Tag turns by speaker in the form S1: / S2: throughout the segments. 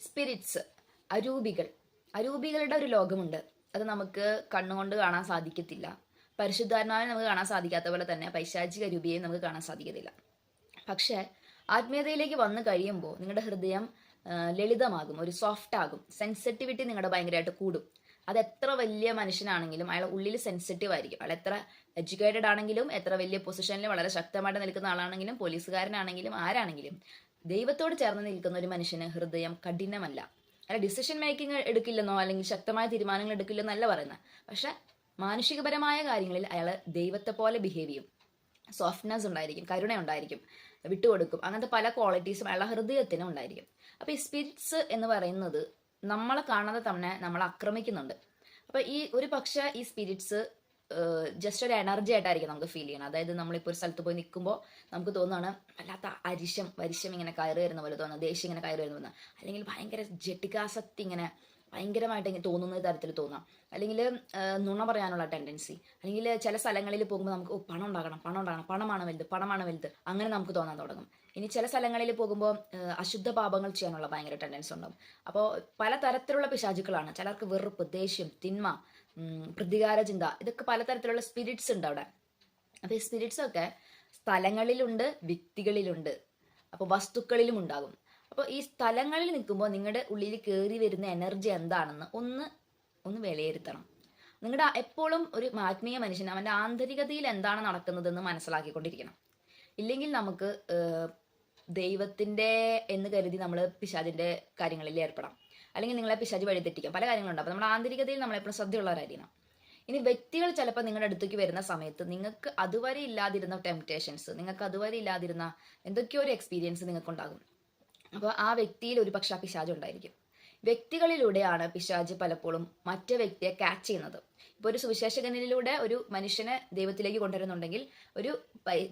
S1: Spirits, അരൂപികളുടെ ഒരു ലോകമുണ്ട്. അത് നമുക്ക് കണ്ണുകൊണ്ട് കാണാൻ സാധിക്കത്തില്ല. പരിശുദ്ധാത്മാവിനെ നമുക്ക് കാണാൻ സാധിക്കാത്ത പോലെ തന്നെ പൈശാചിക രൂപിയെയും നമുക്ക് കാണാൻ സാധിക്കത്തില്ല. പക്ഷേ ആത്മീയതയിലേക്ക് വന്നു കഴിയുമ്പോൾ നിങ്ങളുടെ ഹൃദയം ലളിതമാകും, ഒരു സോഫ്റ്റ് ആകും, സെൻസിറ്റിവിറ്റി നിങ്ങളുടെ ഭയങ്കരമായിട്ട് കൂടും. അത് എത്ര വലിയ മനുഷ്യനാണെങ്കിലും അയാൾ ഉള്ളിൽ സെൻസിറ്റീവ് ആയിരിക്കും. അയാൾ എത്ര എഡ്യൂക്കേറ്റഡ് ആണെങ്കിലും, എത്ര വലിയ പൊസിഷനിൽ വളരെ ശക്തമായിട്ട് നിൽക്കുന്ന ആളാണെങ്കിലും, പോലീസുകാരനാണെങ്കിലും, ആരാണെങ്കിലും ദൈവത്തോട് ചേർന്ന് നിൽക്കുന്ന ഒരു മനുഷ്യന് ഹൃദയം കഠിനമല്ല. അയാൾ ഡിസിഷൻ മേക്കിംഗ് എടുക്കില്ലെന്നോ അല്ലെങ്കിൽ ശക്തമായ തീരുമാനങ്ങൾ എടുക്കില്ലെന്നോ അല്ല പറയുന്നത്. പക്ഷെ മാനുഷികപരമായ കാര്യങ്ങളിൽ അയാൾ ദൈവത്തെ പോലെ ബിഹേവ് ചെയ്യും. സോഫ്റ്റ്നെസ് ഉണ്ടായിരിക്കും, കരുണ ഉണ്ടായിരിക്കും, വിട്ടുകൊടുക്കും. അങ്ങനത്തെ പല ക്വാളിറ്റീസും അയാളുടെ ഹൃദയത്തിന് ഉണ്ടായിരിക്കും. അപ്പോൾ ഈ സ്പിരിറ്റ്സ് എന്ന് പറയുന്നത് നമ്മളെ കാണാതെ തന്നെ നമ്മളെ ആക്രമിക്കുന്നുണ്ട്. അപ്പോൾ ഈ ഒരു പക്ഷേ ഈ സ്പിരിറ്റ്സ് ജസ്റ്റ് ഒരു എനർജി ആയിട്ടായിരിക്കും നമുക്ക് ഫീൽ ചെയ്യണം. അതായത് നമ്മളിപ്പോൾ ഒരു സ്ഥലത്ത് പോയി നിൽക്കുമ്പോൾ നമുക്ക് തോന്നുകയാണ് വല്ലാത്ത വരിശം ഇങ്ങനെ കയറി വരുന്ന പോലെ തോന്നുക, ദേഷ്യം ഇങ്ങനെ കയറി വരുന്ന പോലെ, അല്ലെങ്കിൽ ഭയങ്കര ജട്ടികാസക്തി ഇങ്ങനെ ഭയങ്കരമായിട്ട് ഇങ്ങനെ തോന്നുന്ന തരത്തിൽ തോന്നാം. അല്ലെങ്കിൽ നുണ പറയാനുള്ള ടെൻഡൻസി, അല്ലെങ്കിൽ ചില സ്ഥലങ്ങളിൽ പോകുമ്പോൾ നമുക്ക് പണം ഉണ്ടാകണം, പണമാണ് വലുത് അങ്ങനെ നമുക്ക് തോന്നാൻ തുടങ്ങും. ഇനി ചില സ്ഥലങ്ങളിൽ പോകുമ്പോൾ അശുദ്ധ പാപങ്ങൾ ചെയ്യാനുള്ള ഭയങ്കര ടെൻഡൻസി ഉണ്ടാകും. അപ്പോൾ പല തരത്തിലുള്ള പിശാചുക്കളാണ്. ചിലർക്ക് വെറുപ്പ്, ദേഷ്യം, തിന്മ, പ്രതികാര ചിന്ത, ഇതൊക്കെ പലതരത്തിലുള്ള സ്പിരിറ്റ്സ് ഉണ്ട് അവിടെ. അപ്പോൾ ഈ സ്പിരിറ്റ്സ് ഒക്കെ സ്ഥലങ്ങളിലുണ്ട്, വ്യക്തികളിലുണ്ട്, അപ്പോൾ വസ്തുക്കളിലും ഉണ്ടാകും. അപ്പോൾ ഈ സ്ഥലങ്ങളിൽ നിൽക്കുമ്പോൾ നിങ്ങളുടെ ഉള്ളിൽ കയറി വരുന്ന എനർജി എന്താണെന്ന് ഒന്ന് വിലയിരുത്തണം. നിങ്ങളുടെ എപ്പോഴും ഒരു ആത്മീയ മനുഷ്യൻ അവൻ്റെ ആന്തരികതയിൽ എന്താണ് നടക്കുന്നതെന്ന് മനസ്സിലാക്കിക്കൊണ്ടിരിക്കണം. ഇല്ലെങ്കിൽ നമുക്ക് ദൈവത്തിൻ്റെ എന്ന് കരുതി നമ്മൾ പിശാചിൻ്റെ കാര്യങ്ങളിൽ ഏർപ്പെടാം. അല്ലെങ്കിൽ നിങ്ങളെ പിശാച് വഴിതെറ്റിക്കാം. പല കാര്യങ്ങളുണ്ട്. അപ്പോൾ നമ്മുടെ ആന്തരികതയിൽ നമ്മളെപ്പോഴും ശ്രദ്ധയുള്ളവരായിരിക്കണം. ഇനി വ്യക്തികൾ ചിലപ്പോൾ നിങ്ങളുടെ അടുത്തേക്ക് വരുന്ന സമയത്ത് നിങ്ങൾക്ക് അതുവരെ ഇല്ലാതിരുന്ന ടെംപ്റ്റേഷൻസ്, നിങ്ങൾക്ക് അതുവരെ ഇല്ലാതിരുന്ന എന്തൊക്കെയോ ഒരു എക്സ്പീരിയൻസ് നിങ്ങൾക്കുണ്ടാകും. അപ്പോൾ ആ വ്യക്തിയിൽ ഒരു പക്ഷേ പിശാച് ഉണ്ടായിരിക്കും. വ്യക്തികളിലൂടെയാണ് പിശാച് പലപ്പോഴും മറ്റേ വ്യക്തിയെ ക്യാച്ച് ചെയ്യുന്നത്. ഇപ്പോൾ ഒരു സുവിശേഷകനിലൂടെ ഒരു മനുഷ്യനെ ദൈവത്തിലേക്ക് കൊണ്ടുവരുന്നുണ്ടെങ്കിൽ ഒരു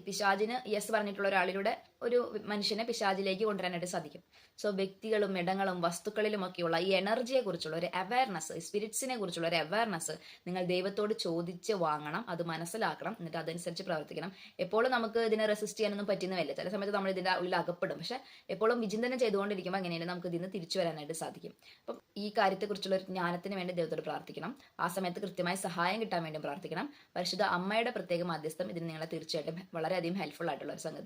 S1: പിശാചിന് യെസ് പറഞ്ഞിട്ടുള്ള ഒരാളിലൂടെ ഒരു മനുഷ്യനെ പിശാചിലേക്ക് കൊണ്ടുവരാനായിട്ട് സാധിക്കും. സോ വ്യക്തികളും ഇടങ്ങളും വസ്തുക്കളിലുമൊക്കെയുള്ള ഈ എനർജിയെ കുറിച്ചുള്ള ഒരു അവയർനെസ്, സ്പിരിറ്റ്സിനെ കുറിച്ചുള്ള ഒരു അവയർനെസ് നിങ്ങൾ ദൈവത്തോട് ചോദിച്ച് വാങ്ങണം, അത് മനസ്സിലാക്കണം, എന്നിട്ട് അതനുസരിച്ച് പ്രവർത്തിക്കണം. എപ്പോഴും നമുക്ക് ഇതിനെ റെസിസ്റ്റ് ചെയ്യാനൊന്നും പറ്റുന്നതല്ല. ചില സമയത്ത് നമ്മൾ ഇതിൻ്റെ ഉള്ളിൽ അകപ്പെടും. പക്ഷെ എപ്പോഴും വിചിന്തനം ചെയ്തുകൊണ്ടിരിക്കുമ്പോൾ അങ്ങനെയാണ് നമുക്ക് ഇതിന് തിരിച്ചു വരാനായിട്ട് സാധിക്കും. അപ്പം ഈ കാര്യത്തെക്കുറിച്ചുള്ള ഒരു ജ്ഞാനത്തിന് വേണ്ടി ദൈവത്തോട് പ്രാർത്ഥിക്കണം. ആ സമയത്ത് കൃത്യമായ സഹായം കിട്ടാൻ വേണ്ടി പ്രാർത്ഥിക്കണം. പരിശുദ്ധ അമ്മയുടെ പ്രത്യേക മാധ്യസ്ഥം ഇതിന് നിങ്ങളെ തീർച്ചയായിട്ടും വളരെയധികം ഹെൽപ്ഫുൾ ആയിട്ടുള്ള ഒരു സംഗതി.